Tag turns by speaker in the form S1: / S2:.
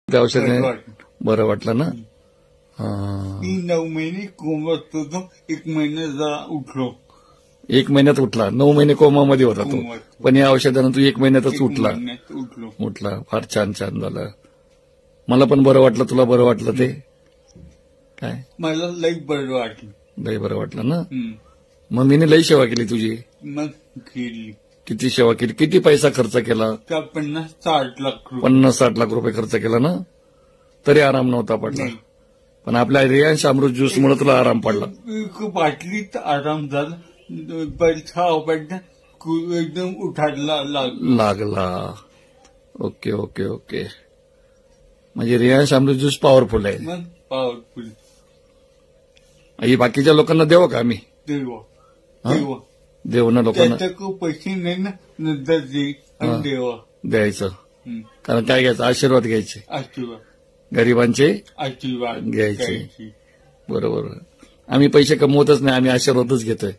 S1: त्या औषधाने बरं वाटलं ना?
S2: मी 9 महिने कोमात होतो. 1 महिना जरा उठलो.
S1: 1 महिन्यात उठला. 9 महिने कोमामध्ये होता तो, पण या औषधानं तू 1 महिन्यातच उठला. उठला. फार छान छान झालं. मला पण बरं वाटलं. तुला बरं वाटलं ते काय?
S2: मला लई बरं वाटलं.
S1: लई बरं वाटलं ना? मम्मीने लई सेवा केली तुझी.
S2: मग केली.
S1: किती सेवा केली? किती पैसा खर्च केला?
S2: 50-60 लाख रुपये.
S1: 50-60 लाख रुपये खर्च केला ना? तरी आराम नव्हता पडला. पण आपल्या रियांश अमृत ज्यूसमुळे तुला आराम पडला.
S2: बाटलीत आराम झाला. पैसा एकदम उठायला
S1: लागला. Okay okay okay. म्हणजे रियांश अमृत ज्यूस पॉवरफुल आहे.
S2: मग पॉवरफुल.
S1: ही बाकीच्या लोकांना देऊ का आम्ही? देऊ ना लोकांना.
S2: पैसे नाही ना, नंतर देवा
S1: द्यायचं. कारण काय घ्यायचं? आशीर्वाद घ्यायचे.
S2: आशीर्वाद.
S1: गरिबांचे
S2: आशीर्वाद
S1: घ्यायचे. बरोबर. आम्ही पैसे कमवतच नाही, आम्ही आशीर्वादच घेतोय.